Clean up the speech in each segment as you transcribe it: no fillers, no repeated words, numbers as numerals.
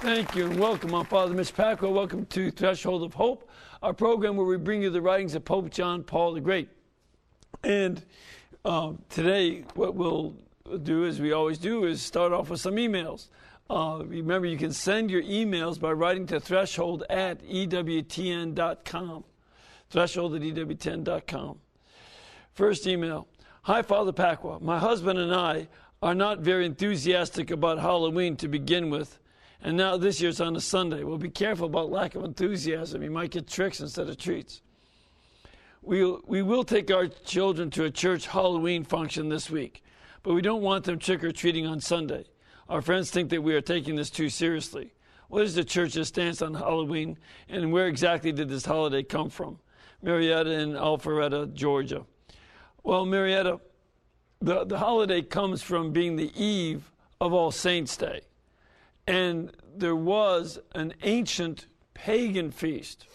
Thank you and welcome. I'm Father Mitch Pacwa. Welcome to Threshold of Hope, our program where we bring you the writings of Pope John Paul the Great. And today what we'll do, as we always do, is start off with some emails. Remember, you can send your emails by writing to threshold@EWTN.com. Threshold@EWTN.com. First email. Hi, Father Pacwa. My husband and I are not very enthusiastic about Halloween to begin with, and now this year's on a Sunday. We'll be careful about lack of enthusiasm. You might get tricks instead of treats. We will take our children to a church Halloween function this week, but we don't want them trick-or-treating on Sunday. Our friends think that we are taking this too seriously. What is the church's stance on Halloween, and where exactly did this holiday come from? Marietta in Alpharetta, Georgia. Well, Marietta, the holiday comes from being the eve of All Saints' Day. And there was an ancient pagan feast,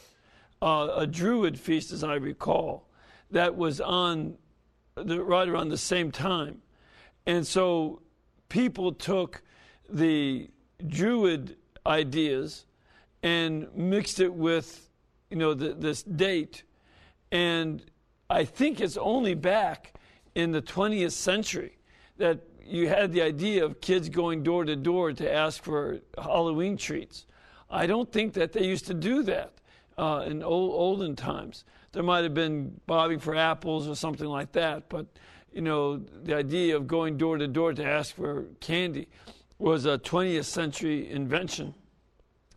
a Druid feast, as I recall, that was on right around the same time. And so people took the Druid ideas and mixed it with, this date. And I think it's only back in the 20th century that you had the idea of kids going door to door to ask for Halloween treats. I don't think that they used to do that in olden times. There might have been bobbing for apples or something like that, but the idea of going door to door to ask for candy was a 20th century invention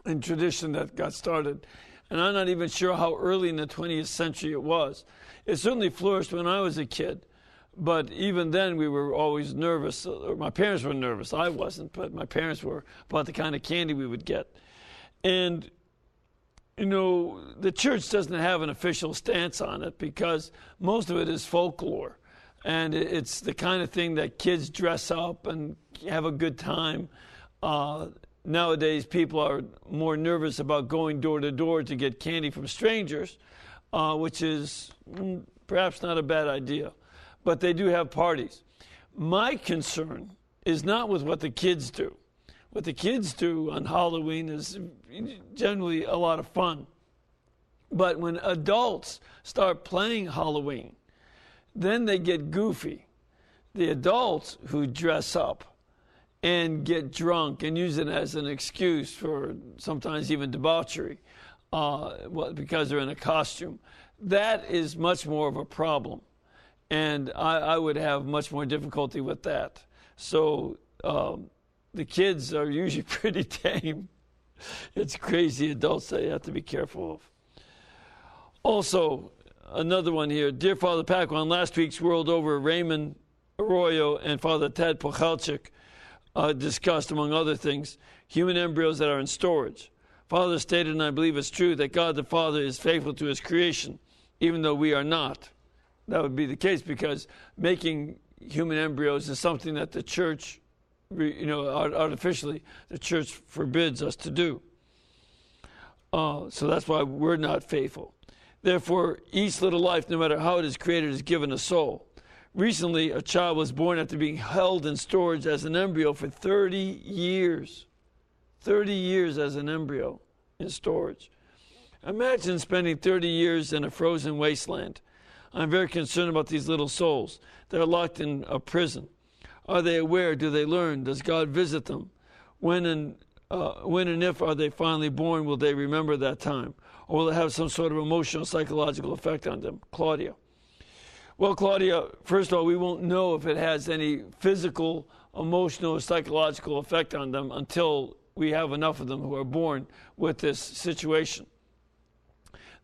and tradition that got started. And I'm not even sure how early in the 20th century it was. It certainly flourished when I was a kid. But even then, we were always nervous. My parents were nervous. I wasn't, but my parents were about the kind of candy we would get. And, the church doesn't have an official stance on it because most of it is folklore. And it's the kind of thing that kids dress up and have a good time. Nowadays, people are more nervous about going door to door to get candy from strangers, which is perhaps not a bad idea. But they do have parties. My concern is not with what the kids do. What the kids do on Halloween is generally a lot of fun. But when adults start playing Halloween, then they get goofy. The adults who dress up and get drunk and use it as an excuse for sometimes even debauchery because they're in a costume, that is much more of a problem. And I would have much more difficulty with that. So the kids are usually pretty tame. It's crazy adults that you have to be careful of. Also, another one here. Dear Father Pacwa, on last week's World Over, Raymond Arroyo and Father Ted Pochalczyk discussed, among other things, human embryos that are in storage. Father stated, and I believe it's true, that God the Father is faithful to his creation, even though we are not. That would be the case because making human embryos is something that the church, artificially, the church forbids us to do. So that's why we're not faithful. Therefore, each little life, no matter how it is created, is given a soul. Recently, a child was born after being held in storage as an embryo for 30 years. 30 years as an embryo in storage. Imagine spending 30 years in a frozen wasteland. I'm very concerned about these little souls. They're locked in a prison. Are they aware? Do they learn? Does God visit them? When and if are they finally born, will they remember that time? Or will it have some sort of emotional, psychological effect on them? Claudia. Well, Claudia, first of all, we won't know if it has any physical, emotional, or psychological effect on them until we have enough of them who are born with this situation.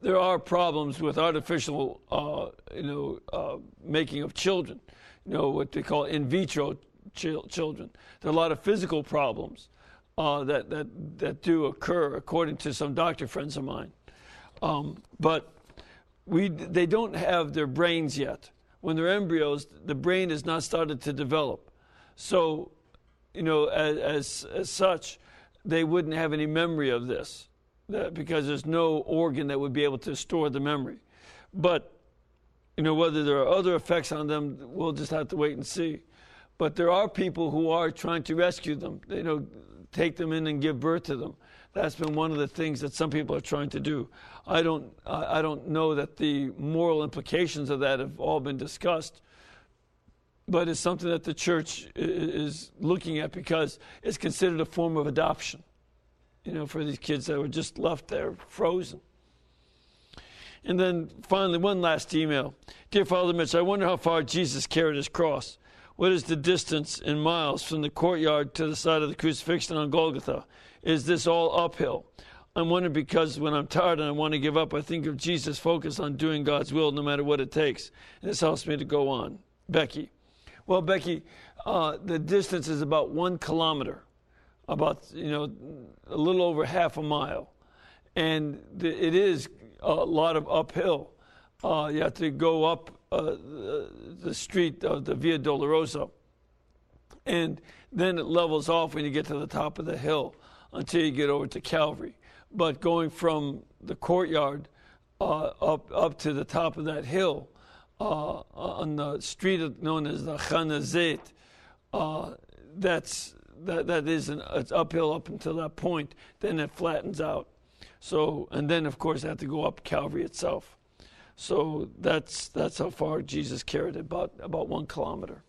There are problems with artificial, making of children, what they call in vitro children. There are a lot of physical problems that do occur, according to some doctor friends of mine. But they don't have their brains yet. When they're embryos, the brain has not started to develop. So, as such, they wouldn't have any memory of this. Because there's no organ that would be able to store the memory. But, whether there are other effects on them, we'll just have to wait and see. But there are people who are trying to rescue them. take them in and give birth to them. That's been one of the things that some people are trying to do. I don't know that the moral implications of that have all been discussed, but it's something that the church is looking at because it's considered a form of adoption, for these kids that were just left there frozen. And then finally, one last email. Dear Father Mitch, I wonder how far Jesus carried his cross. What is the distance in miles from the courtyard to the side of the crucifixion on Golgotha? Is this all uphill? I'm wondering because when I'm tired and I want to give up, I think of Jesus' focus on doing God's will no matter what it takes. And this helps me to go on. Becky. Well, Becky, the distance is about 1 kilometer, about, a little over half a mile. And it is a lot of uphill. You have to go up the street of the Via Dolorosa. And then it levels off when you get to the top of the hill until you get over to Calvary. But going from the courtyard up to the top of that hill, on the street known as the Chanazet, it's uphill up until that point. Then it flattens out. So, and then of course I have to go up Calvary itself. So that's how far Jesus carried it, about 1 kilometer.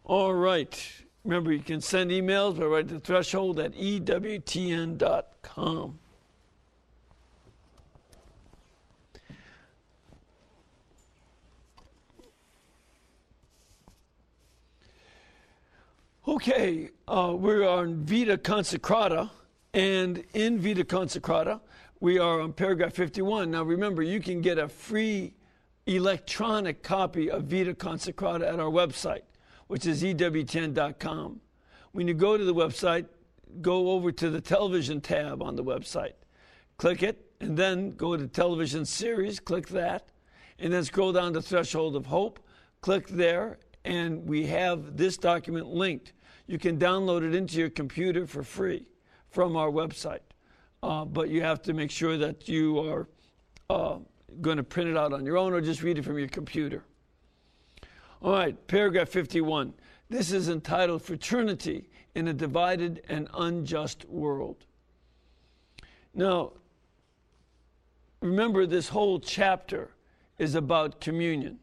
All right. Remember, you can send emails by writing to threshold at EWTN.com. Okay, we are on Vita Consecrata, and in Vita Consecrata, we are on paragraph 51. Now remember, you can get a free electronic copy of Vita Consecrata at our website, which is EWTN.com. When you go to the website, go over to the television tab on the website. Click it, and then go to television series, click that, and then scroll down to Threshold of Hope, click there, and we have this document linked. You can download it into your computer for free from our website. But you have to make sure that you are going to print it out on your own or just read it from your computer. All right, paragraph 51. This is entitled Fraternity in a Divided and Unjust World. Now, remember this whole chapter is about communion.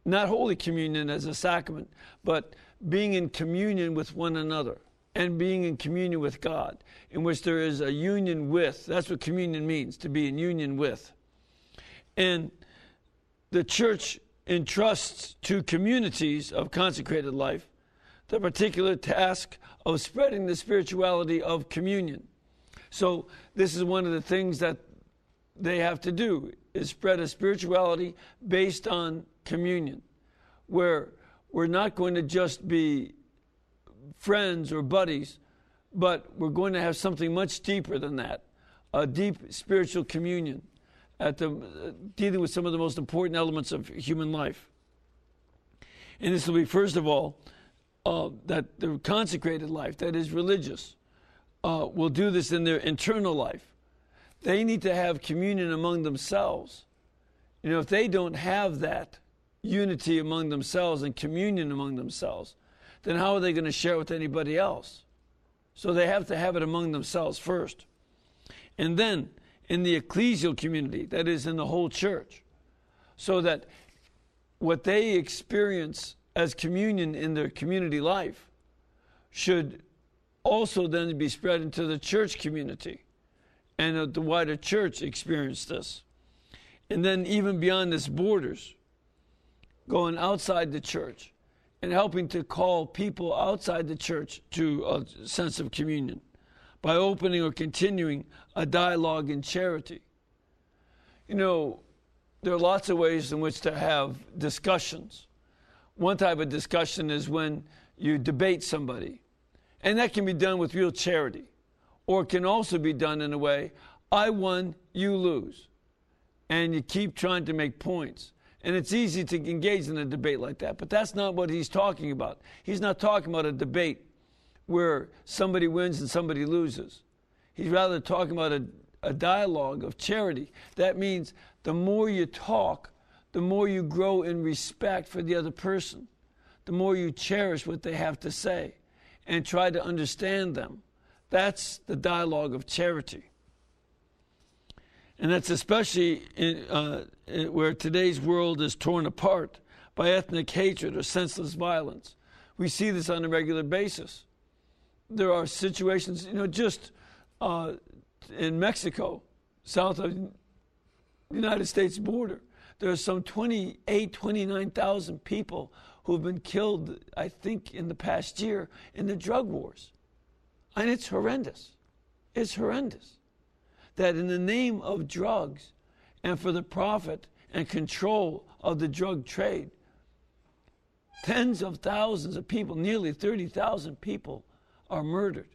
Not Holy Communion as a sacrament, but being in communion with one another and being in communion with God, in which there is a union with. That's what communion means, to be in union with. And the church entrusts to communities of consecrated life the particular task of spreading the spirituality of communion. So this is one of the things that they have to do, is spread a spirituality based on communion, where we're not going to just be friends or buddies, but we're going to have something much deeper than that, a deep spiritual communion, dealing with some of the most important elements of human life. And this will be, first of all, that the consecrated life, that is religious, will do this in their internal life. They need to have communion among themselves. If they don't have that unity among themselves and communion among themselves, then how are they going to share it with anybody else? So they have to have it among themselves first. And then in the ecclesial community, that is in the whole church, so that what they experience as communion in their community life should also then be spread into the church community, and the wider church experience this. And then even beyond its borders, going outside the church and helping to call people outside the church to a sense of communion by opening or continuing a dialogue in charity. There are lots of ways in which to have discussions. One type of discussion is when you debate somebody, and that can be done with real charity, or it can also be done in a way, I won, you lose, and you keep trying to make points. And it's easy to engage in a debate like that, but that's not what he's talking about. He's not talking about a debate where somebody wins and somebody loses. He's rather talking about a dialogue of charity. That means the more you talk, the more you grow in respect for the other person, the more you cherish what they have to say. and try to understand them. That's the dialogue of charity. And that's especially where today's world is torn apart by ethnic hatred or senseless violence. We see this on a regular basis. There are situations, just in Mexico, south of the United States border, there are some 29,000 people who have been killed, I think, in the past year in the drug wars. And it's horrendous. It's horrendous that in the name of drugs and for the profit and control of the drug trade, tens of thousands of people, nearly 30,000 people, are murdered.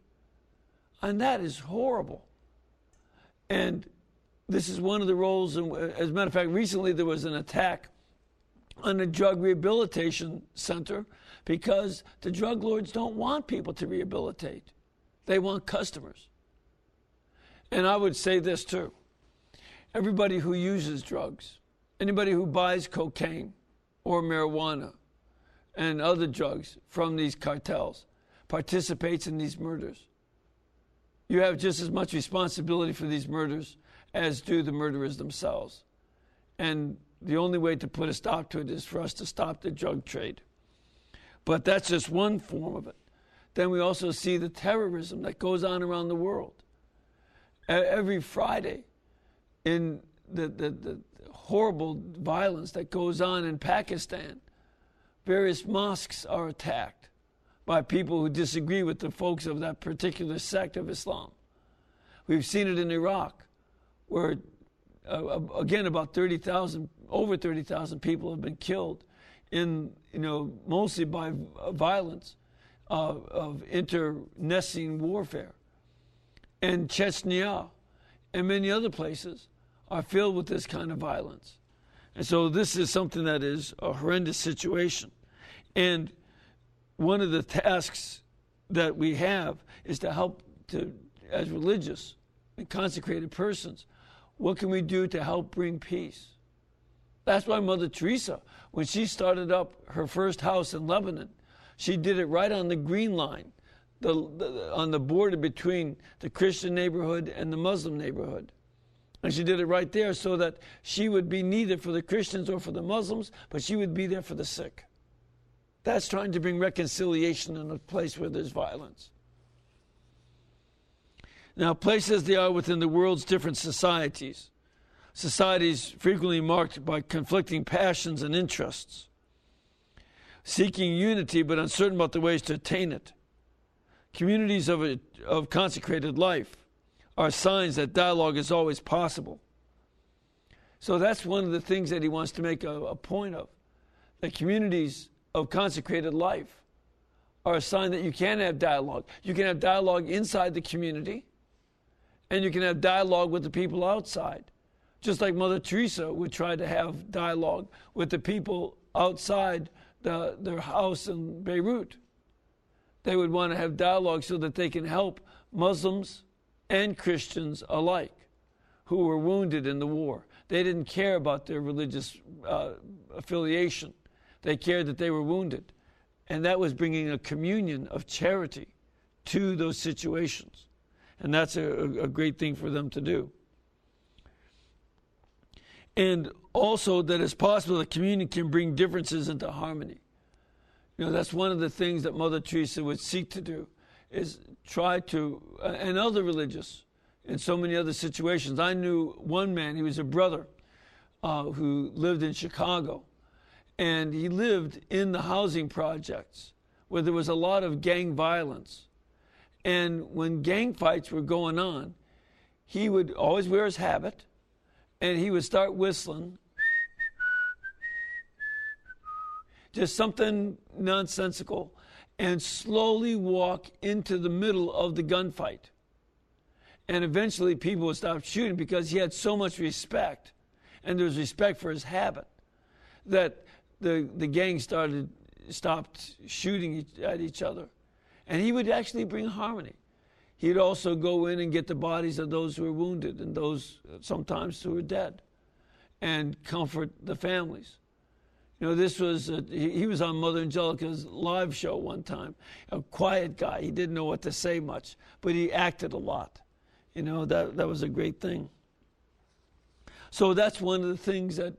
And that is horrible. And this is one of the roles, as a matter of fact, recently there was an attack on a drug rehabilitation center because the drug lords don't want people to rehabilitate. They want customers. And I would say this too. Everybody who uses drugs, anybody who buys cocaine or marijuana and other drugs from these cartels participates in these murders. You have just as much responsibility for these murders as do the murderers themselves. And the only way to put a stop to it is for us to stop the drug trade. But that's just one form of it. Then we also see the terrorism that goes on around the world. Every Friday, in the horrible violence that goes on in Pakistan, various mosques are attacked by people who disagree with the folks of that particular sect of Islam. We've seen it in Iraq, where, again, about 30,000, over 30,000 people have been killed in, mostly by violence of internecine warfare. And Chechnya and many other places are filled with this kind of violence. And so this is something that is a horrendous situation. And one of the tasks that we have is to help as religious and consecrated persons, what can we do to help bring peace? That's why Mother Teresa, when she started up her first house in Lebanon, she did it right on the Green Line, on the border between the Christian neighborhood and the Muslim neighborhood. And she did it right there so that she would be neither for the Christians or for the Muslims, but she would be there for the sick. That's trying to bring reconciliation in a place where there's violence. Now, placed as they are within the world's different societies frequently marked by conflicting passions and interests, seeking unity but uncertain about the ways to attain it, communities of consecrated life are signs that dialogue is always possible. So that's one of the things that he wants to make a point of. That communities of consecrated life are a sign that you can have dialogue. You can have dialogue inside the community, and you can have dialogue with the people outside. Just like Mother Teresa would try to have dialogue with the people outside their house in Beirut. They would want to have dialogue so that they can help Muslims and Christians alike who were wounded in the war. They didn't care about their religious affiliation. They cared that they were wounded. And that was bringing a communion of charity to those situations. And that's a great thing for them to do. And also that it's possible that communion can bring differences into harmony. That's one of the things that Mother Teresa would seek to do, is try to, and other religious, in so many other situations. I knew one man, he was a brother who lived in Chicago, and he lived in the housing projects where there was a lot of gang violence. And when gang fights were going on, he would always wear his habit, and he would start whistling, just something nonsensical, and slowly walk into the middle of the gunfight. And eventually people would stop shooting because he had so much respect, and there was respect for his habit, that the gang stopped shooting at each other. And he would actually bring harmony. He'd also go in and get the bodies of those who were wounded and those sometimes who were dead, and comfort the families. This was, he was on Mother Angelica's live show one time. A quiet guy. He didn't know what to say much, but he acted a lot. That was a great thing. So that's one of the things that,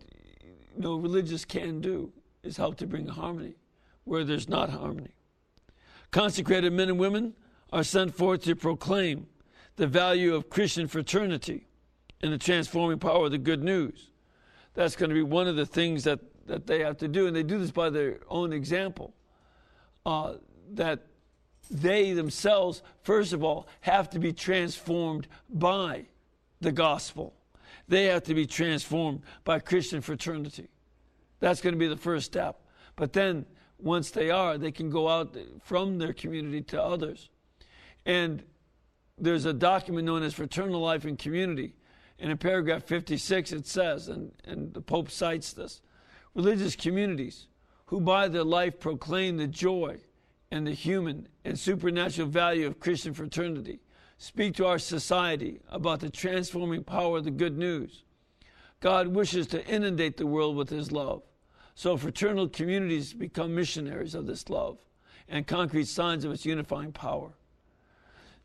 religious can do, is help to bring harmony where there's not harmony. Consecrated men and women are sent forth to proclaim the value of Christian fraternity and the transforming power of the good news. That's going to be one of the things that they have to do, and they do this by their own example, that they themselves, first of all, have to be transformed by the gospel. They have to be transformed by Christian fraternity. That's going to be the first step. But then, once they are, they can go out from their community to others. And there's a document known as Fraternal Life and Community. And in paragraph 56 it says, and the Pope cites this, religious communities who by their life proclaim the joy and the human and supernatural value of Christian fraternity speak to our society about the transforming power of the good news. God wishes to inundate the world with his love. So fraternal communities become missionaries of this love and concrete signs of its unifying power.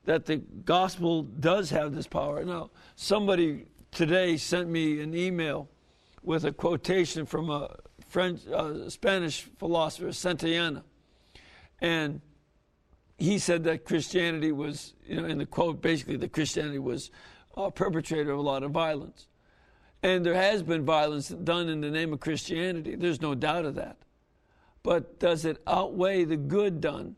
That the gospel does have this power. Now, somebody today sent me an email with a quotation from a Spanish philosopher, Santayana. And he said that Christianity was, in the quote, basically that Christianity was a perpetrator of a lot of violence. And there has been violence done in the name of Christianity. There's no doubt of that. But does it outweigh the good done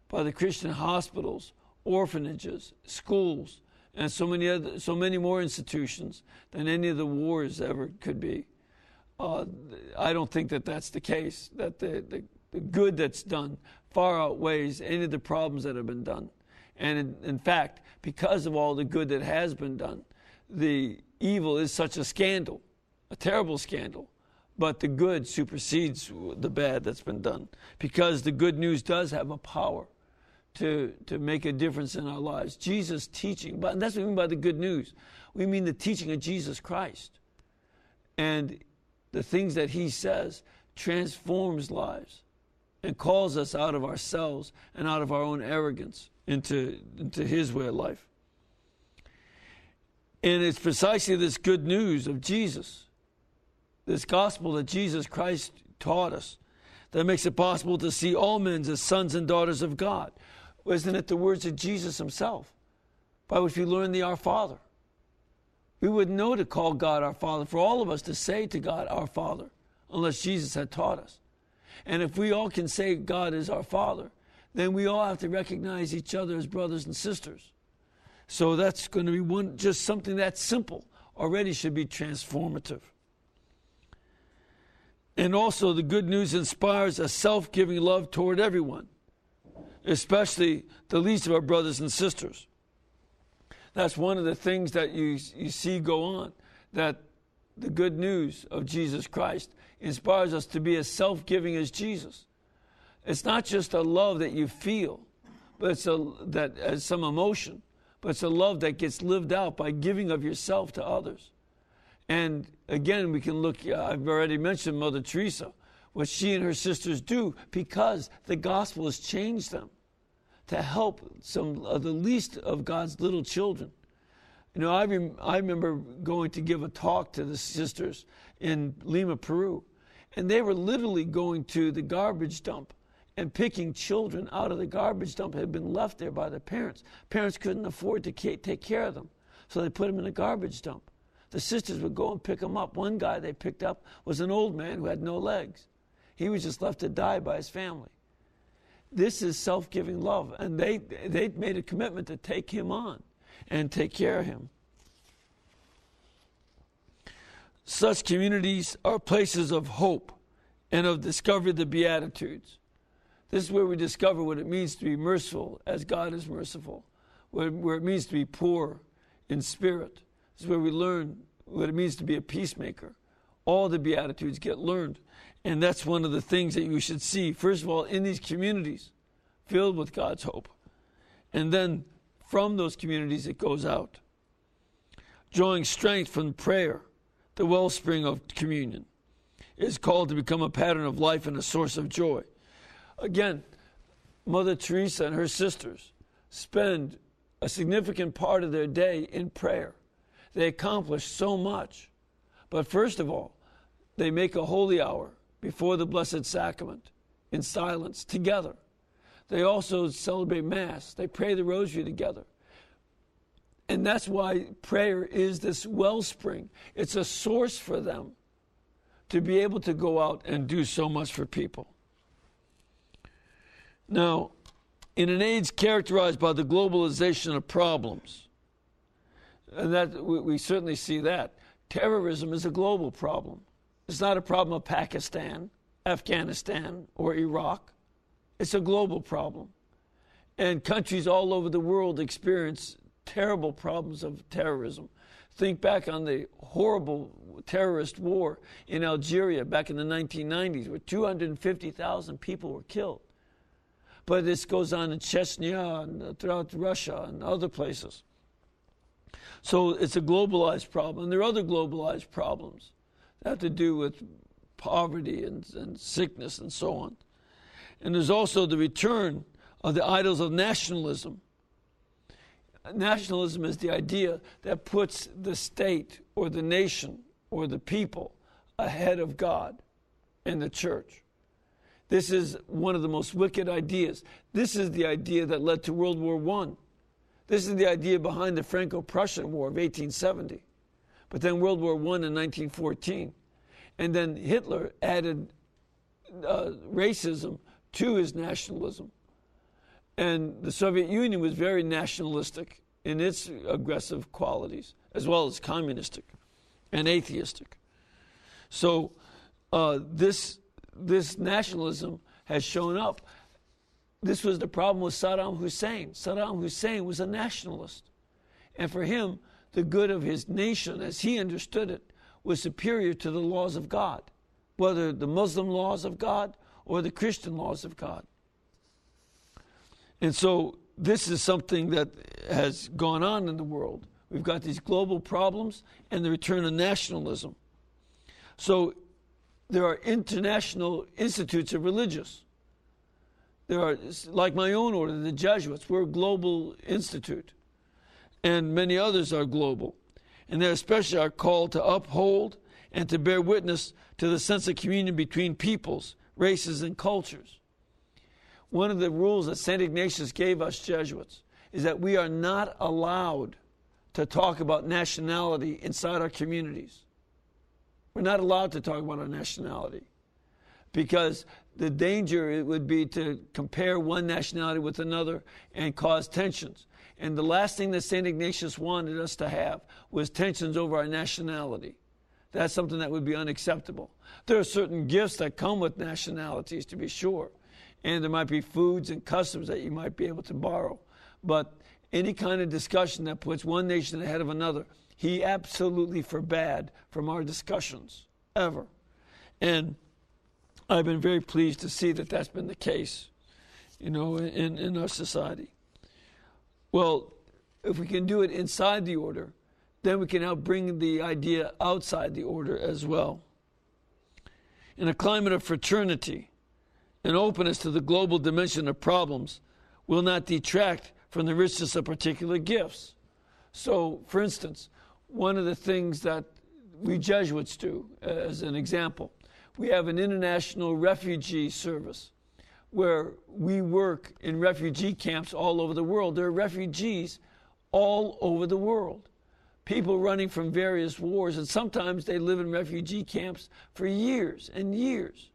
by the Christian hospitals, orphanages, schools, and so many more institutions than any of the wars ever could be? I don't think that that's the case, that the good that's done far outweighs any of the problems that have been done. And in fact, because of all the good that has been done, the evil is such a scandal, a terrible scandal, but the good supersedes the bad that's been done, because the good news does have a power to make a difference in our lives. Jesus' teaching, and that's what we mean by the good news. We mean the teaching of Jesus Christ. And the things that he says transforms lives and calls us out of ourselves and out of our own arrogance into his way of life. And it's precisely this good news of Jesus, this gospel that Jesus Christ taught us, that makes it possible to see all men as sons and daughters of God. Isn't it the words of Jesus himself, by which we learn the Our Father? We wouldn't know to call God our Father, for all of us to say to God our Father, unless Jesus had taught us. And if we all can say God is our Father, then we all have to recognize each other as brothers and sisters. So that's going to be just something that simple already should be transformative. And also the good news inspires a self-giving love toward everyone, especially the least of our brothers and sisters. That's one of the things that you see go on, that the good news of Jesus Christ inspires us to be as self-giving as Jesus. It's not just a love that you feel, but it's that as some emotion, but it's a love that gets lived out by giving of yourself to others. And again, we can look, I've already mentioned Mother Teresa, what she and her sisters do, because the gospel has changed them to help some of the least of God's little children. I remember going to give a talk to the sisters in Lima, Peru, and they were literally going to the garbage dump and picking children out of the garbage dump that had been left there by the parents. Parents couldn't afford to take care of them, so they put them in a garbage dump. The sisters would go and pick them up. One guy they picked up was an old man who had no legs. He was just left to die by his family. This is self-giving love, and they made a commitment to take him on and take care of him. Such communities are places of hope and of discovery of the Beatitudes. This is where we discover what it means to be merciful as God is merciful, where it means to be poor in spirit. This is where we learn what it means to be a peacemaker. All the Beatitudes get learned. And that's one of the things that you should see, first of all, in these communities filled with God's hope. And then from those communities it goes out, drawing strength from prayer, the wellspring of communion. is called to become a pattern of life and a source of joy. Again, Mother Teresa and her sisters spend a significant part of their day in prayer. They accomplish so much. But first of all, they make a holy hour before the Blessed Sacrament in silence together. They also celebrate Mass. They pray the Rosary together. And that's why prayer is this wellspring. It's a source for them to be able to go out and do so much for people. Now, in an age characterized by the globalization of problems, and that we certainly see that, terrorism is a global problem. It's not a problem of Pakistan, Afghanistan, or Iraq. It's a global problem. And countries all over the world experience terrible problems of terrorism. Think back on the horrible terrorist war in Algeria back in the 1990s, where 250,000 people were killed. But this goes on in Chechnya and throughout Russia and other places. So it's a globalized problem. And there are other globalized problems that have to do with poverty and sickness and so on. And there's also the return of the idols of nationalism. Nationalism is the idea that puts the state or the nation or the people ahead of God and the church. This is one of the most wicked ideas. This is the idea that led to World War I. This is the idea behind the Franco-Prussian War of 1870. But then World War I in 1914. And then Hitler added racism to his nationalism. And the Soviet Union was very nationalistic in its aggressive qualities, as well as communistic and atheistic. So this nationalism has shown up. This was the problem with Saddam Hussein. Saddam Hussein was a nationalist. And for him, the good of his nation, as he understood it, was superior to the laws of God, whether the Muslim laws of God or the Christian laws of God. And so this is something that has gone on in the world. We've got these global problems and the return of nationalism. So there are international institutes of religious. There are, like my own order, the Jesuits. We're a global institute. And many others are global. And they especially are called to uphold and to bear witness to the sense of communion between peoples, races, and cultures. One of the rules that St. Ignatius gave us Jesuits is that we are not allowed to talk about nationality inside our communities. We're not allowed to talk about our nationality because the danger it would be to compare one nationality with another and cause tensions. And the last thing that St. Ignatius wanted us to have was tensions over our nationality. That's something that would be unacceptable. There are certain gifts that come with nationalities, to be sure. And there might be foods and customs that you might be able to borrow. But any kind of discussion that puts one nation ahead of another, he absolutely forbade from our discussions, ever. And I've been very pleased to see that that's been the case, in our society. Well, if we can do it inside the order, then we can help bring the idea outside the order as well. In a climate of fraternity, and openness to the global dimension of problems will not detract from the richness of particular gifts. So, for instance, one of the things that we Jesuits do, as an example, we have an international refugee service where we work in refugee camps all over the world. There are refugees all over the world, people running from various wars, and sometimes they live in refugee camps for years and years.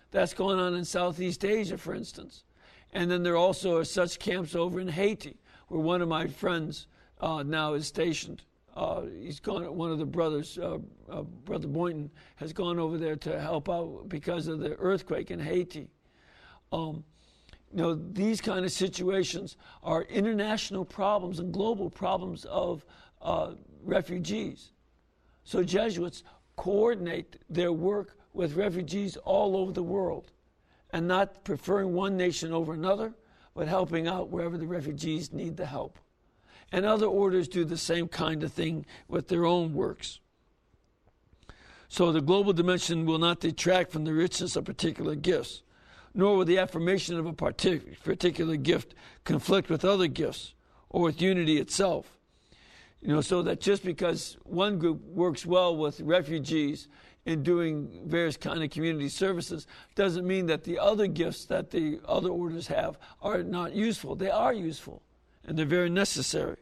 That's going on in Southeast Asia, for instance. And then there also are such camps over in Haiti, where one of my friends now is stationed. He's gone. One of the brothers, Brother Boynton, has gone over there to help out because of the earthquake in Haiti. These kind of situations are international problems and global problems of refugees. So Jesuits coordinate their work with refugees all over the world, and not preferring one nation over another, but helping out wherever the refugees need the help. And other orders do the same kind of thing with their own works. So the global dimension will not detract from the richness of particular gifts, nor will the affirmation of a particular gift conflict with other gifts or with unity itself. So that just because one group works well with refugees in doing various kind of community services doesn't mean that the other gifts that the other orders have are not useful. They are useful, and they're very necessary.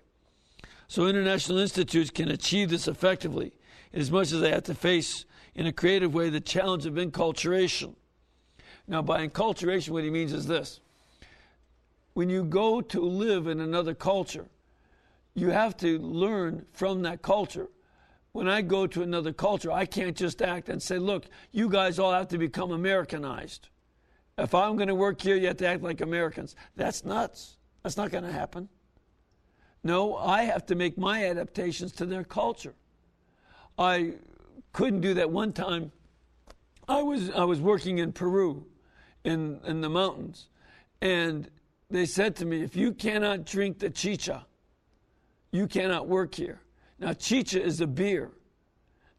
So international institutes can achieve this effectively, as much as they have to face, in a creative way, the challenge of enculturation. Now, by enculturation, what he means is this. When you go to live in another culture, you have to learn from that culture. When I go to another culture, I can't just act and say, look, you guys all have to become Americanized. If I'm going to work here, you have to act like Americans. That's nuts. That's not going to happen. No, I have to make my adaptations to their culture. I couldn't do that. One time, I was working in Peru, in the mountains, and they said to me, if you cannot drink the chicha, you cannot work here. Now, chicha is a beer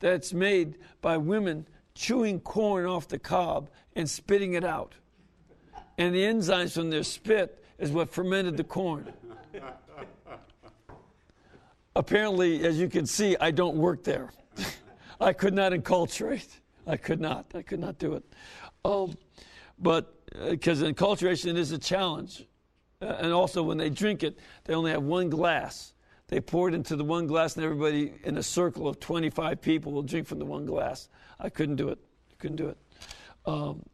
that's made by women chewing corn off the cob and spitting it out. And the enzymes from their spit is what fermented the corn. Apparently, as you can see, I don't work there. I could not enculturate. I could not do it. But because enculturation is a challenge. And also, when they drink it, they only have one glass. They pour it into the one glass, and everybody in a circle of 25 people will drink from the one glass. I couldn't do it.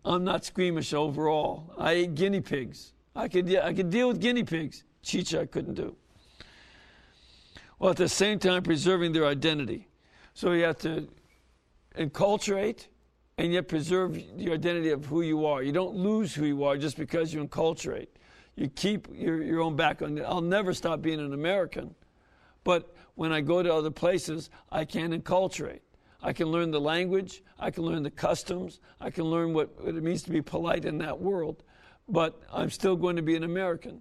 I'm not squeamish overall. I ate guinea pigs. I could deal with guinea pigs. Chicha I couldn't do. While at the same time preserving their identity. So you have to enculturate and yet preserve the identity of who you are. You don't lose who you are just because you enculturate. You keep your own background. I'll never stop being an American. But when I go to other places, I can enculturate. I can learn the language. I can learn the customs. I can learn what it means to be polite in that world. But I'm still going to be an American.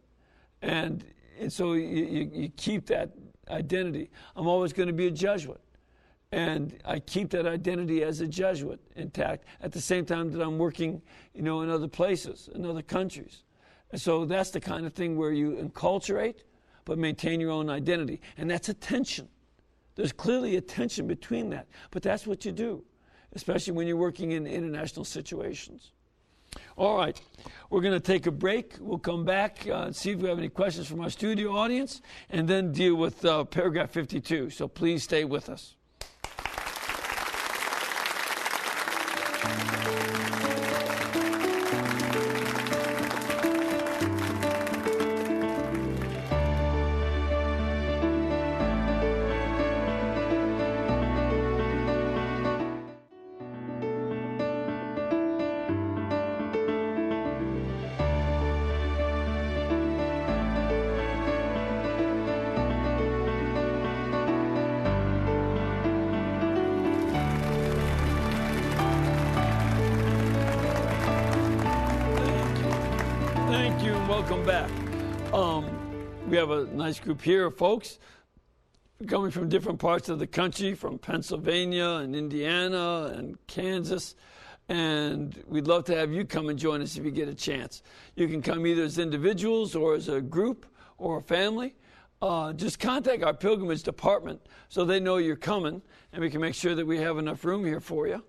And so you keep that identity. I'm always going to be a Jesuit. And I keep that identity as a Jesuit intact at the same time that I'm working, in other places, in other countries. And so that's the kind of thing where you enculturate, but maintain your own identity. And that's a tension. There's clearly a tension between that. But that's what you do, especially when you're working in international situations. All right. We're going to take a break. We'll come back and see if we have any questions from our studio audience, and then deal with paragraph 52. So please stay with us. Welcome back. We have a nice group here of folks coming from different parts of the country, from Pennsylvania and Indiana and Kansas. And we'd love to have you come and join us if you get a chance. You can come either as individuals or as a group or a family. Just contact our pilgrimage department so they know you're coming, and we can make sure that we have enough room here for you.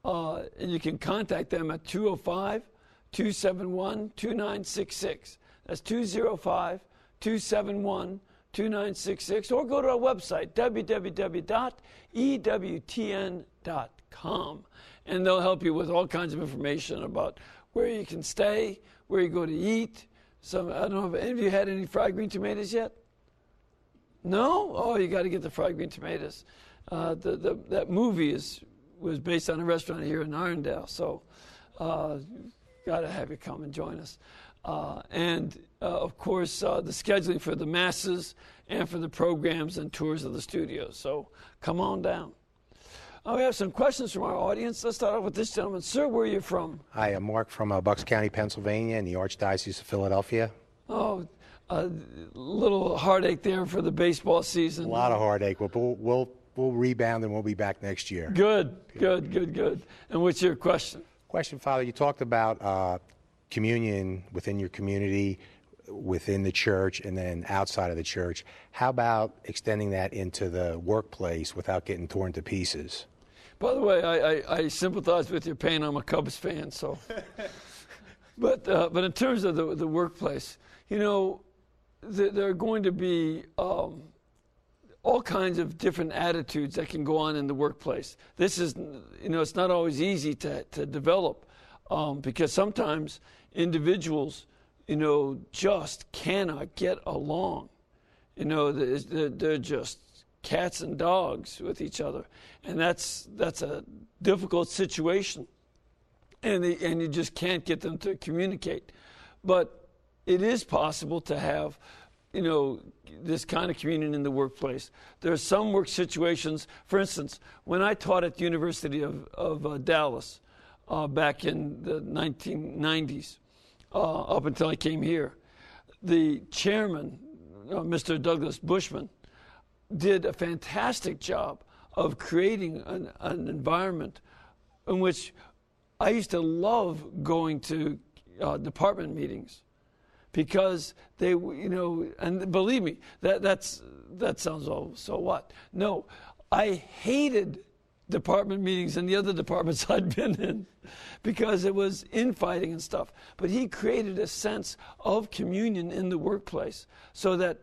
And you can contact them at 205-271-2966. That's 205-271-2966. Or go to our website, www.EWTN.com. And they'll help you with all kinds of information about where you can stay, where you go to eat. I don't know if any of you had any fried green tomatoes yet? No? Oh, you got to get the fried green tomatoes. That movie was based on a restaurant here in Irondale, so got to have you come and join us. And of course, the scheduling for the masses and for the programs and tours of the studios. So come on down. We have some questions from our audience. Let's start off with this gentleman. Sir, where are you from? Hi, I'm Mark from Bucks County, Pennsylvania, in the Archdiocese of Philadelphia. Oh, a little heartache there for the baseball season. A lot of heartache. We'll we'll rebound and we'll be back next year. Good. And what's your question? Question, Father, you talked about communion within your community, within the church, and then outside of the church. How about extending that into the workplace without getting torn to pieces? By the way, I sympathize with your pain. I'm a Cubs fan, so. But in terms of the workplace, you know, there are going to be all kinds of different attitudes that can go on in the workplace. This is, you know, it's not always easy to develop because sometimes individuals, you know, just cannot get along. You know, they're just cats and dogs with each other, and that's a difficult situation, and you just can't get them to communicate. But it is possible to have, you know, this kind of communion in the workplace. There are some work situations. For instance, when I taught at the University of Dallas back in the 1990s, up until I came here, the chairman, Mr. Douglas Bushman, did a fantastic job of creating an environment in which I used to love going to department meetings because they, you know, and believe me, that sounds, oh, so what? No, I hated department meetings in the other departments I'd been in because it was infighting and stuff. But he created a sense of communion in the workplace so that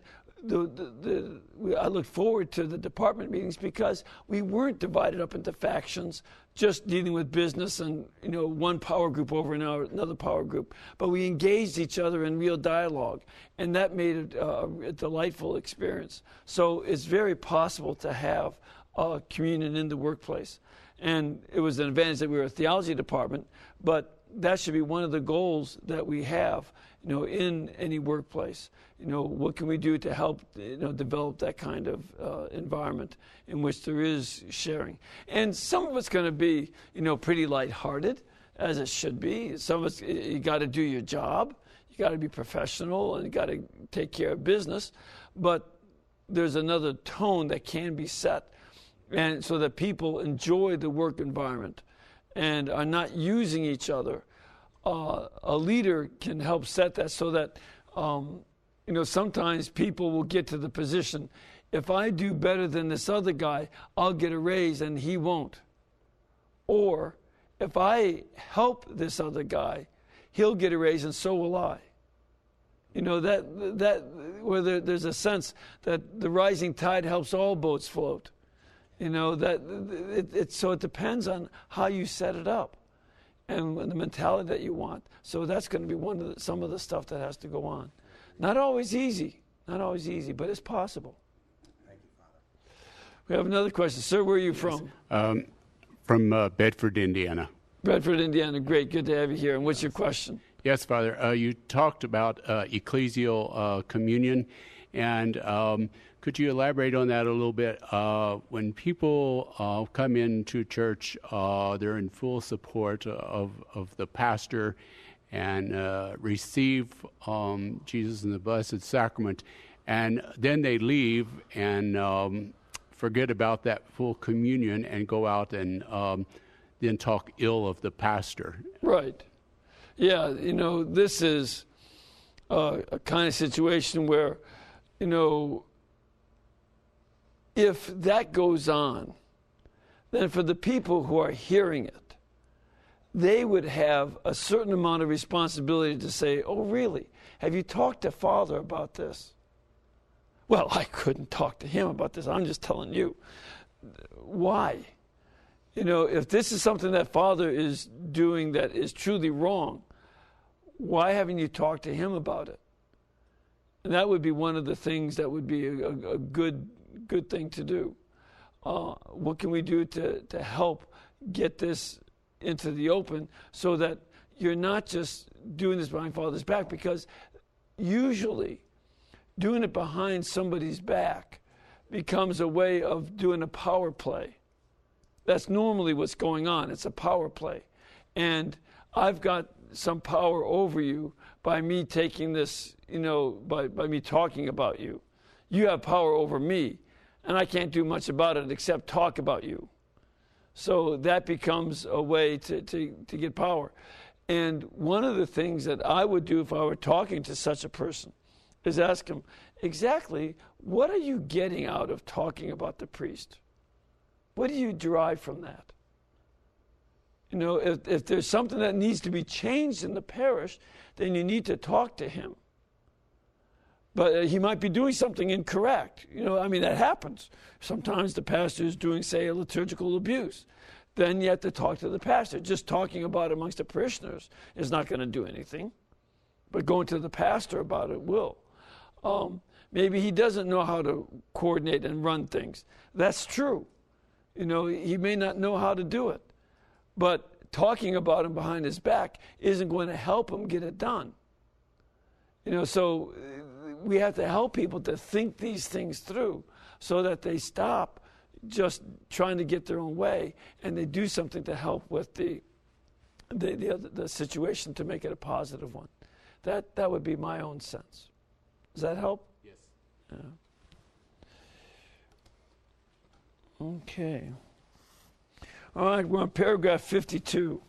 I look forward to the department meetings because we weren't divided up into factions, just dealing with business and, you know, one power group over another power group. But we engaged each other in real dialogue, and that made it a delightful experience. So it's very possible to have communion in the workplace. And it was an advantage that we were a theology department, but that should be one of the goals that we have, you know, in any workplace. You know, what can we do to help, you know, develop that kind of environment in which there is sharing? And some of it's going to be, you know, pretty lighthearted, as it should be. Some of it's, you got to do your job, you got to be professional, and you got to take care of business. But there's another tone that can be set, and so that people enjoy the work environment and are not using each other. A leader can help set that so that, you know, sometimes people will get to the position, if I do better than this other guy, I'll get a raise and he won't. Or if I help this other guy, he'll get a raise and so will I. You know, that where there's a sense that the rising tide helps all boats float. You know, so it depends on how you set it up and the mentality that you want. So that's going to be some of the stuff that has to go on. Not always easy, but it's possible. Thank you, Father. We have another question. Sir, where are you from? From Bedford, Indiana. Bedford, Indiana. Great. Good to have you here. And what's your question? Yes, Father. You talked about Ecclesial Communion, and could you elaborate on that a little bit? When people come into church, they're in full support of the pastor and receive Jesus in the Blessed Sacrament, and then they leave and forget about that full communion and go out and then talk ill of the pastor. Right. Yeah, you know, this is a kind of situation where, you know, if that goes on, then for the people who are hearing it, they would have a certain amount of responsibility to say, oh, really? Have you talked to Father about this? Well, I couldn't talk to him about this. I'm just telling you. Why? You know, if this is something that Father is doing that is truly wrong, why haven't you talked to him about it? And that would be one of the things that would be a good thing to do. What can we do to help get this into the open so that you're not just doing this behind Father's back? Because usually doing it behind somebody's back becomes a way of doing a power play. That's normally what's going on. It's a power play. And I've got some power over you by me taking this, you know, by me talking about you. You have power over me. and I can't do much about it except talk about you. So that becomes a way to get power. And one of the things that I would do if I were talking to such a person is ask him, exactly what are you getting out of talking about the priest? What do you derive from that? You know, if there's something that needs to be changed in the parish, then you need to talk to him. But he might be doing something incorrect. You know, I mean, that happens. Sometimes the pastor is doing, say, a liturgical abuse. Then you have to talk to the pastor. Just talking about it amongst the parishioners is not going to do anything. But going to the pastor about it will. Maybe he doesn't know how to coordinate and run things. That's true. You know, he may not know how to do it. But talking about him behind his back isn't going to help him get it done. You know, so we have to help people to think these things through so that they stop just trying to get their own way and they do something to help with the situation to make it a positive one. That would be my own sense. Does that help? Yes. Yeah. Okay. All right, we're on paragraph 52.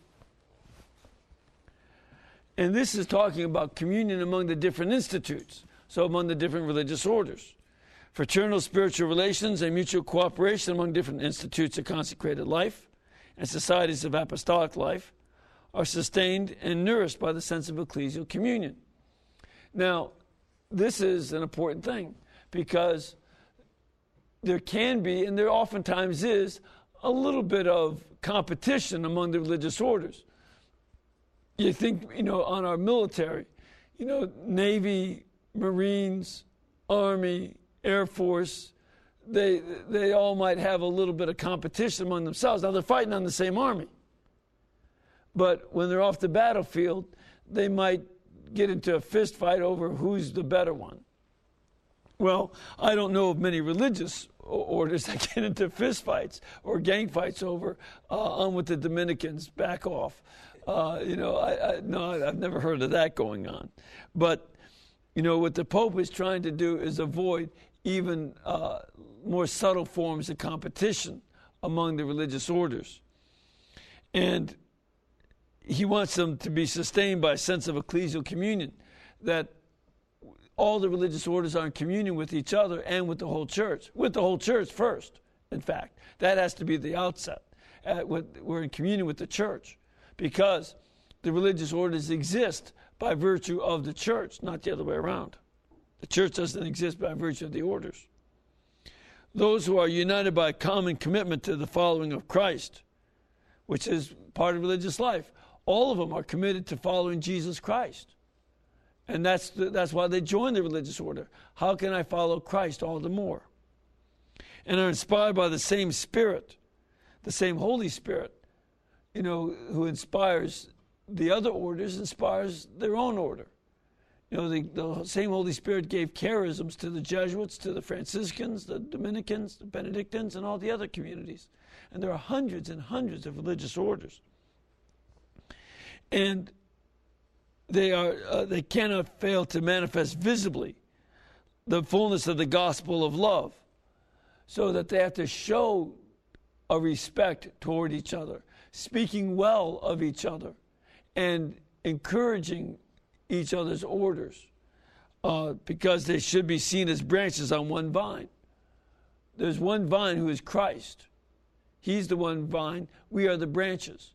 And this is talking about communion among the different institutes, so among the different religious orders. Fraternal spiritual relations and mutual cooperation among different institutes of consecrated life and societies of apostolic life are sustained and nourished by the sense of ecclesial communion. Now, this is an important thing because there can be, and there oftentimes is, a little bit of competition among the religious orders. You think, you know, on our military, you know, Navy, Marines, Army, Air Force, they all might have a little bit of competition among themselves. Now, they're fighting on the same army. But when they're off the battlefield, they might get into a fist fight over who's the better one. Well, I don't know of many religious orders that get into fist fights or gang fights over on with the Dominicans, back off. You know, I've never heard of that going on. But, you know, what the Pope is trying to do is avoid even more subtle forms of competition among the religious orders. And he wants them to be sustained by a sense of ecclesial communion, that all the religious orders are in communion with each other and with the whole church first, in fact. That has to be the outset. We're in communion with the church because the religious orders exist by virtue of the church, not the other way around. The church doesn't exist by virtue of the orders. Those who are united by a common commitment to the following of Christ, which is part of religious life, all of them are committed to following Jesus Christ. And that's why they join the religious order. How can I follow Christ all the more? And are inspired by the same Spirit, the same Holy Spirit, you know, who inspires the other orders, inspires their own order. You know, the same Holy Spirit gave charisms to the Jesuits, to the Franciscans, the Dominicans, the Benedictines, and all the other communities. And there are hundreds and hundreds of religious orders. And they cannot fail to manifest visibly the fullness of the gospel of love, so that they have to show a respect toward each other, speaking well of each other, and encouraging each other's orders, because they should be seen as branches on one vine. There's one vine who is Christ. He's the one vine. We are the branches.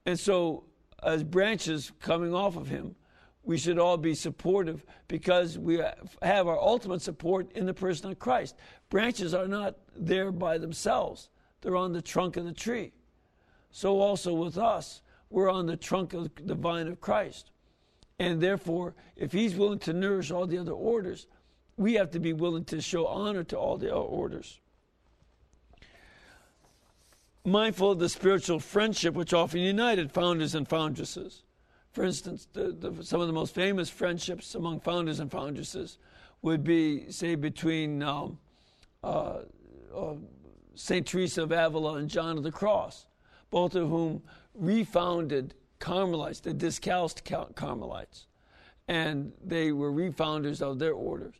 And so, as branches coming off of him, we should all be supportive because we have our ultimate support in the person of Christ. Branches are not there by themselves. They're on the trunk of the tree. So also with us, we're on the trunk of the vine of Christ. And therefore, if he's willing to nourish all the other orders, we have to be willing to show honor to all the other orders. Mindful of the spiritual friendship which often united founders and foundresses. For instance, some of the most famous friendships among founders and foundresses would be, say, between St. Teresa of Avila and John of the Cross, both of whom refounded Carmelites, the discalced Carmelites, and they were refounders of their orders.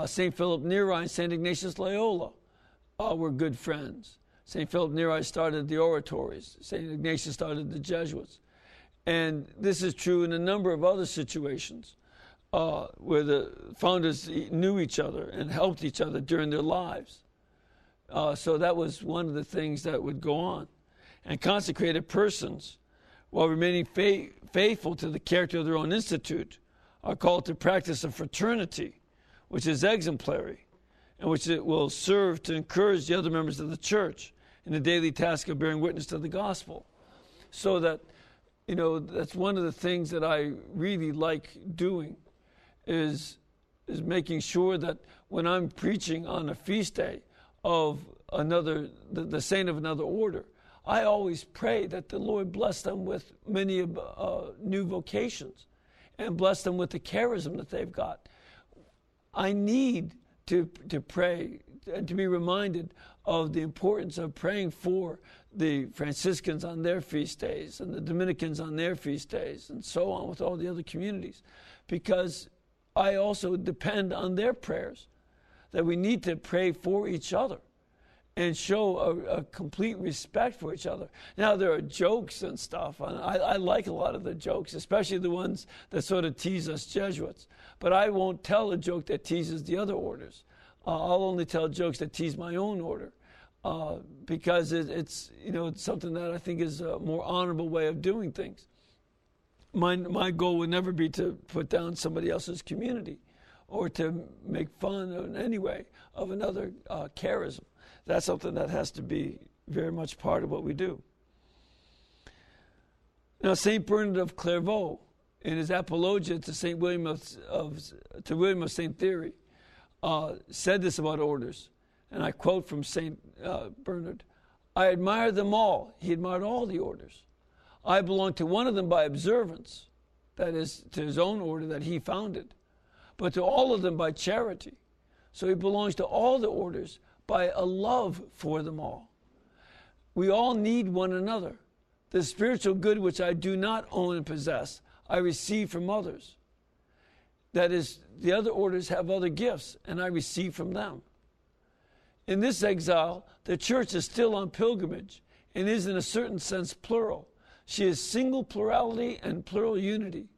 St. Philip Neri and St. Ignatius Loyola, were good friends. St. Philip Neri started the oratories. St. Ignatius started the Jesuits. And this is true in a number of other situations where the founders knew each other and helped each other during their lives. So that was one of the things that would go on. And consecrated persons, while remaining faithful to the character of their own institute, are called to practice a fraternity, which is exemplary, and which it will serve to encourage the other members of the church in the daily task of bearing witness to the gospel. So that, that's one of the things that I really like doing is making sure that when I'm preaching on a feast day of another, the saint of another order, I always pray that the Lord bless them with many new vocations and bless them with the charism that they've got. I need to pray and to be reminded of the importance of praying for the Franciscans on their feast days and the Dominicans on their feast days and so on with all the other communities, because I also depend on their prayers, that we need to pray for each other and show a complete respect for each other. Now, there are jokes and stuff, and I like a lot of the jokes, especially the ones that sort of tease us Jesuits. But I won't tell a joke that teases the other orders. I'll only tell jokes that tease my own order, because it's something that I think is a more honorable way of doing things. My goal would never be to put down somebody else's community or to make fun in any way of another charism. That's something that has to be very much part of what we do. Now, St. Bernard of Clairvaux, in his apologia to William of St. Thierry, said this about orders, and I quote from St. Bernard: "I admire them all." He admired all the orders. "I belong to one of them by observance," that is, to his own order that he founded, "but to all of them by charity." So he belongs to all the orders by a love for them all. We all need one another. The spiritual good which I do not own and possess, I receive from others. That is, the other orders have other gifts, and I receive from them. In this exile, the church is still on pilgrimage and is in a certain sense plural. She is single plurality and plural unity.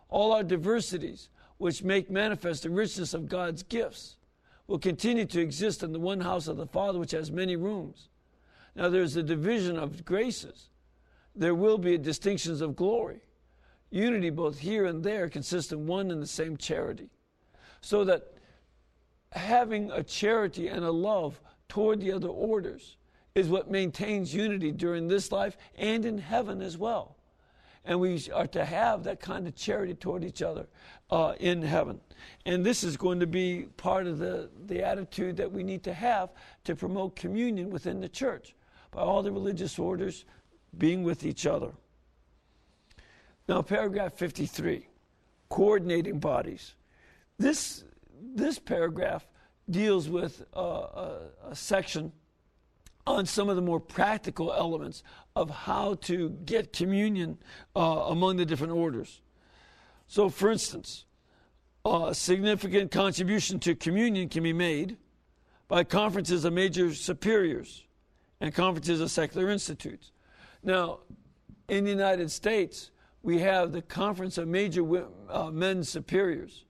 All our diversities, which make manifest the richness of God's gifts, will continue to exist in the one house of the Father, which has many rooms. Now there's a division of graces. There will be distinctions of glory. Unity both here and there consists in one and the same charity. So that having a charity and a love toward the other orders is what maintains unity during this life and in heaven as well. And we are to have that kind of charity toward each other in heaven. And this is going to be part of the attitude that we need to have to promote communion within the church, by all the religious orders being with each other. Now, paragraph 53, coordinating bodies. This paragraph deals with a section on some of the more practical elements of how to get communion among the different orders. So, for instance, a significant contribution to communion can be made by conferences of major superiors and conferences of secular institutes. Now, in the United States, we have the Conference of Major Men's Superiors,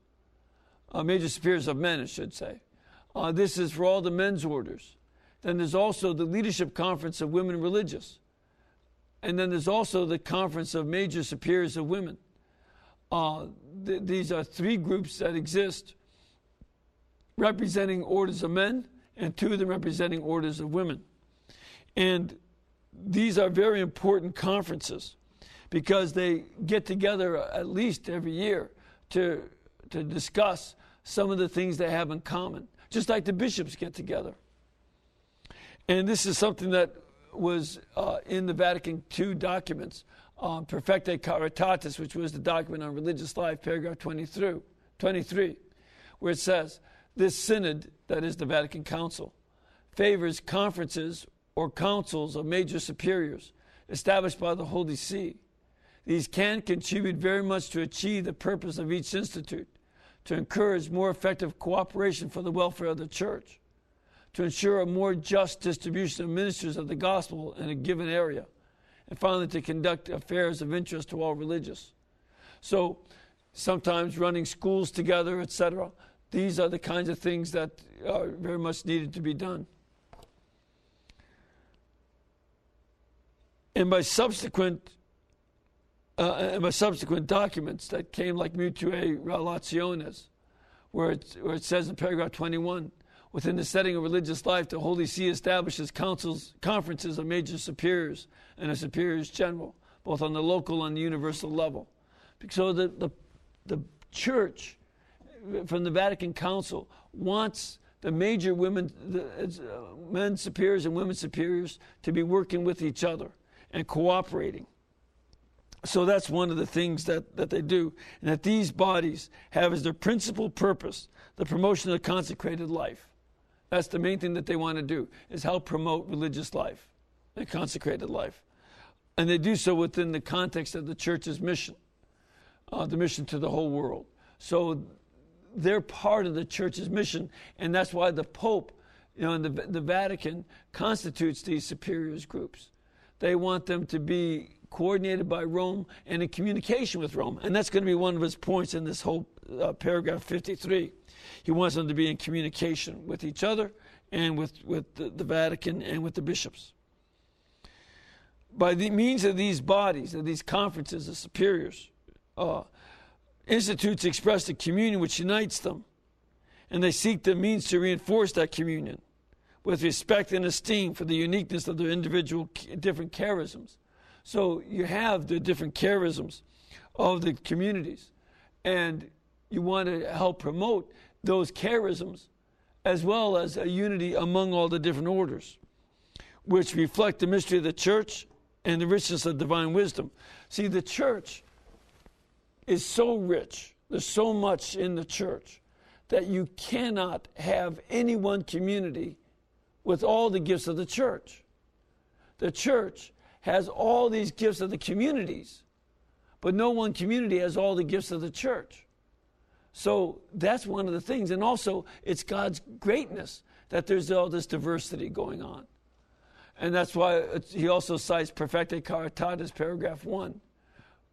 Major Superiors of Men, I should say. This is for all the men's orders. Then there's also the Leadership Conference of Women Religious. And then there's also the Conference of Major Superiors of Women. These are three groups that exist representing orders of men, and two of them representing orders of women. And these are very important conferences because they get together at least every year to discuss some of the things they have in common, just like the bishops get together. And this is something that was in the Vatican II documents, Perfecte Caritatis, which was the document on religious life, paragraph 23, where it says, this synod, that is the Vatican Council, favors conferences or councils of major superiors established by the Holy See. These can contribute very much to achieve the purpose of each institute, to encourage more effective cooperation for the welfare of the church, to ensure a more just distribution of ministers of the gospel in a given area, and finally to conduct affairs of interest to all religious. So sometimes running schools together, etc. These are the kinds of things that are very much needed to be done. And by subsequent documents that came like Mutuae Relationes, where it says in paragraph 21, within the setting of religious life, the Holy See establishes conferences of major superiors and of superiors general, both on the local and the universal level. So the church from the Vatican Council wants the major men superiors and women superiors to be working with each other and cooperating. So that's one of the things that they do, and that these bodies have as their principal purpose the promotion of consecrated life. That's the main thing that they want to do, is help promote religious life and consecrated life. And they do so within the context of the church's mission, the mission to the whole world. So they're part of the church's mission, and that's why the Pope, and the Vatican constitutes these superiors groups. They want them to be coordinated by Rome and in communication with Rome. And that's going to be one of his points in this whole paragraph 53. He wants them to be in communication with each other and with the Vatican and with the bishops. By the means of these bodies, of these conferences of superiors, institutes express the communion which unites them, and they seek the means to reinforce that communion with respect and esteem for the uniqueness of their individual different charisms. So you have the different charisms of the communities, and you want to help promote those charisms as well as a unity among all the different orders, which reflect the mystery of the church and the richness of divine wisdom. See, the church is so rich, there's so much in the church, that you cannot have any one community with all the gifts of the church. The church has all these gifts of the communities, but no one community has all the gifts of the church. So that's one of the things. And also, it's God's greatness that there's all this diversity going on. And that's why he also cites Perfecte Caritatis, paragraph 1,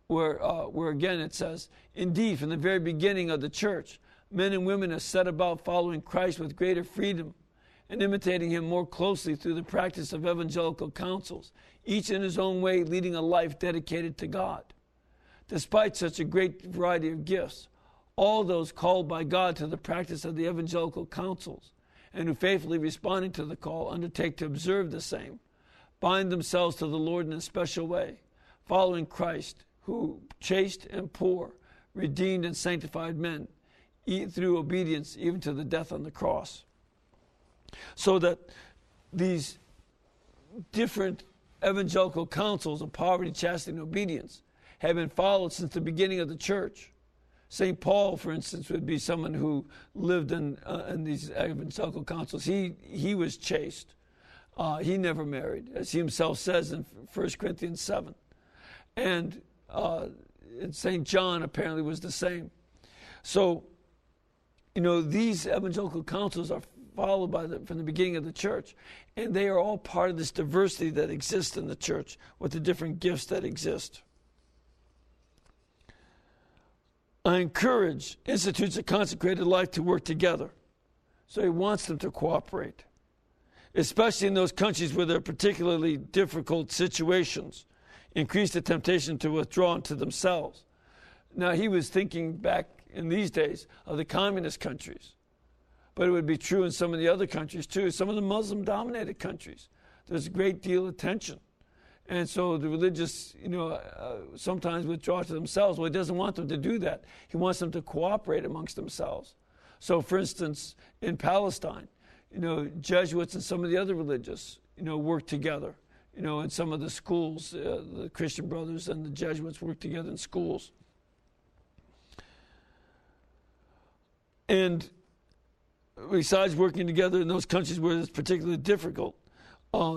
where again it says, indeed, from the very beginning of the church, men and women have set about following Christ with greater freedom and imitating him more closely through the practice of evangelical counsels, each in his own way leading a life dedicated to God. Despite such a great variety of gifts, all those called by God to the practice of the evangelical counsels, and who faithfully responding to the call undertake to observe the same, bind themselves to the Lord in a special way, following Christ, who, chaste and poor, redeemed and sanctified men, through obedience even to the death on the cross. So that these different evangelical counsels of poverty, chastity, and obedience have been followed since the beginning of the church. St. Paul, for instance, would be someone who lived in these evangelical counsels. He was chaste. He never married, as he himself says in 1 Corinthians 7. And St. John apparently was the same. So, these evangelical counsels are followed from the beginning of the church, and they are all part of this diversity that exists in the church with the different gifts that exist. I encourage institutes of consecrated life to work together. So he wants them to cooperate, especially in those countries where there are particularly difficult situations, increase the temptation to withdraw into themselves. Now, he was thinking back in these days of the communist countries, but it would be true in some of the other countries too, some of the Muslim-dominated countries. There's a great deal of tension. And so the religious, sometimes withdraw to themselves. Well, he doesn't want them to do that. He wants them to cooperate amongst themselves. So, for instance, in Palestine, Jesuits and some of the other religious, work together. In some of the schools, the Christian Brothers and the Jesuits work together in schools. And besides working together in those countries where it's particularly difficult,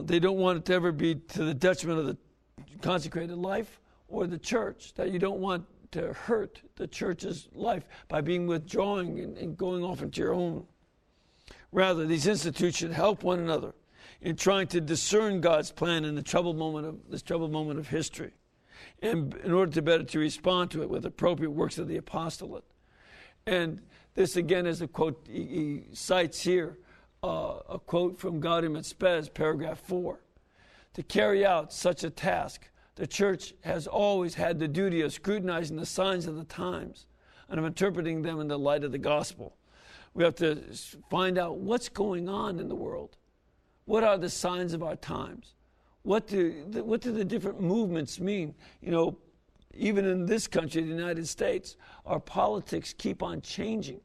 they don't want it to ever be to the detriment of the consecrated life or the church, that you don't want to hurt the church's life by being withdrawing and going off into your own Rather, these institutes should help one another in trying to discern God's plan in this troubled moment of history, and in order to better to respond to it with appropriate works of the apostolate. And this again is a quote he cites here, a quote from Gaudium et Spes, paragraph 4. To carry out such a task, the Church has always had the duty of scrutinizing the signs of the times and of interpreting them in the light of the gospel. We have to find out what's going on in the world. What are the signs of our times? What do the different movements mean? You know, even in this country, the United States, our politics keep on changing.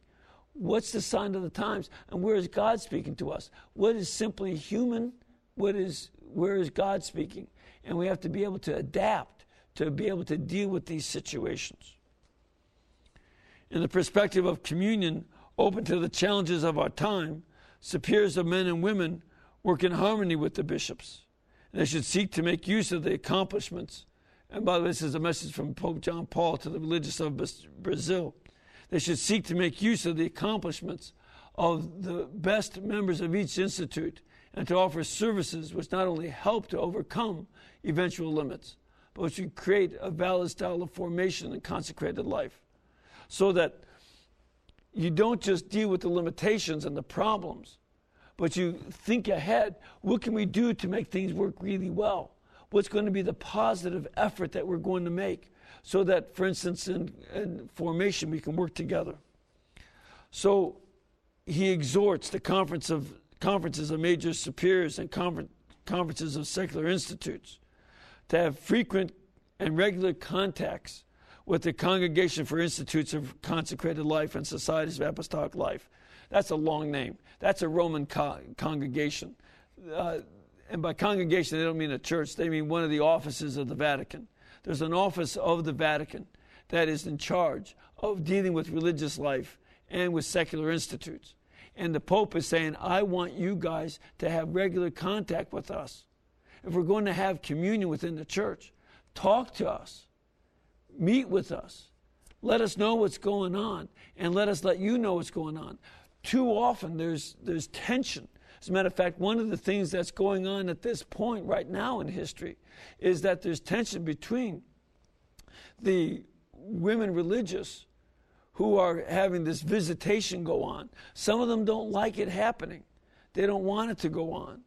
What's the sign of the times? And where is God speaking to us? What is simply human? Where is God speaking? And we have to be able to adapt to be able to deal with these situations. In the perspective of communion, open to the challenges of our time, superiors of men and women work in harmony with the bishops. And they should seek to make use of the accomplishments. And by the way, this is a message from Pope John Paul to the religious of Brazil. They should seek to make use of the accomplishments of the best members of each institute and to offer services which not only help to overcome eventual limits, but which would create a valid style of formation and consecrated life, so that you don't just deal with the limitations and the problems, but you think ahead. What can we do to make things work really well? What's going to be the positive effort that we're going to make so that, for instance, in formation, we can work together? So he exhorts the conferences of major superiors and conferences of secular institutes to have frequent and regular contacts with the Congregation for Institutes of Consecrated Life and Societies of Apostolic Life. That's a long name. That's a Roman congregation. And by congregation, they don't mean a church. They mean one of the offices of the Vatican. There's an office of the Vatican that is in charge of dealing with religious life and with secular institutes. And the Pope is saying, I want you guys to have regular contact with us. If we're going to have communion within the church, talk to us. Meet with us. Let us know what's going on, and let us let you know what's going on. Too often there's tension. As a matter of fact, one of the things that's going on at this point right now in history is that there's tension between the women religious who are having this visitation go on. Some of them don't like it happening. They don't want it to go on.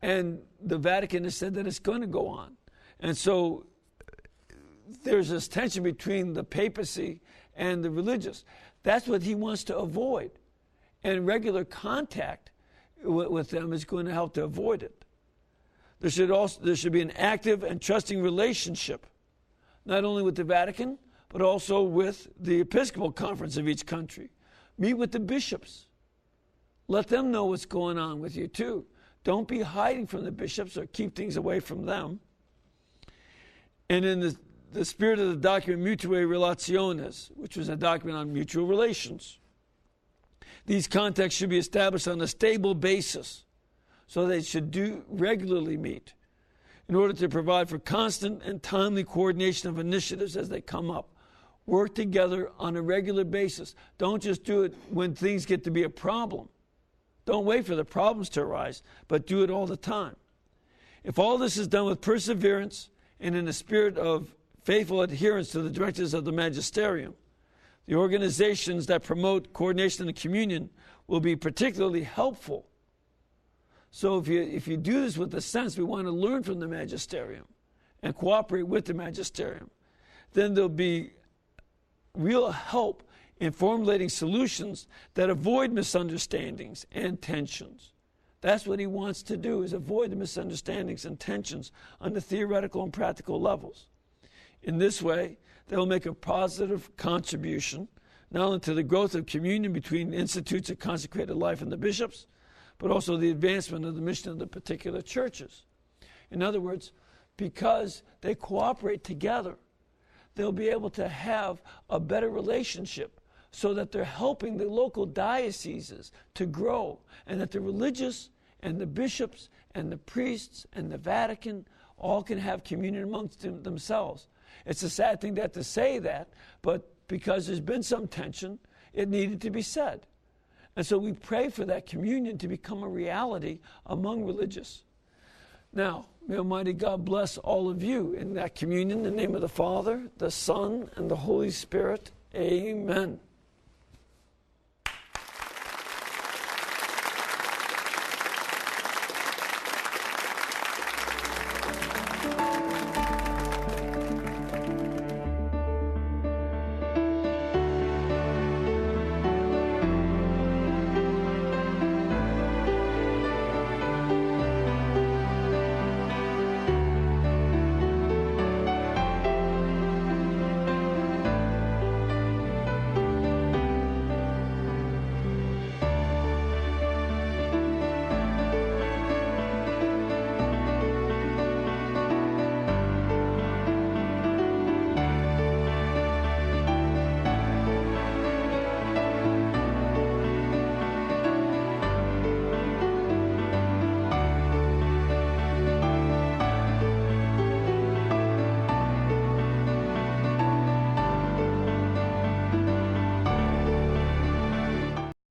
And the Vatican has said that it's going to go on. And so there's this tension between the papacy and the religious. That's what he wants to avoid. And regular contact with them is going to help to avoid it. There should be an active and trusting relationship, not only with the Vatican, but also with the Episcopal Conference of each country. Meet with the bishops. Let them know what's going on with you too. Don't be hiding from the bishops or keep things away from them. And in the spirit of the document Mutuae Relationes, which was a document on mutual relations, these contacts should be established on a stable basis, so they should regularly meet in order to provide for constant and timely coordination of initiatives as they come up. Work together on a regular basis. Don't just do it when things get to be a problem. Don't wait for the problems to arise, but do it all the time. If all this is done with perseverance and in a spirit of faithful adherence to the directives of the magisterium, the organizations that promote coordination and communion will be particularly helpful. So if you do this with the sense we want to learn from the magisterium and cooperate with the magisterium, then there'll be real help in formulating solutions that avoid misunderstandings and tensions. That's what he wants to do, is avoid the misunderstandings and tensions on the theoretical and practical levels. In this way, they will make a positive contribution, not only to the growth of communion between institutes of consecrated life and the bishops, but also the advancement of the mission of the particular churches. In other words, because they cooperate together, they'll be able to have a better relationship so that they're helping the local dioceses to grow, and that the religious and the bishops and the priests and the Vatican all can have communion amongst themselves. It's a sad thing to have to say that, but because there's been some tension, it needed to be said. And so we pray for that communion to become a reality among religious. Now, may Almighty God bless all of you in that communion in the name of the Father, the Son, and the Holy Spirit. Amen.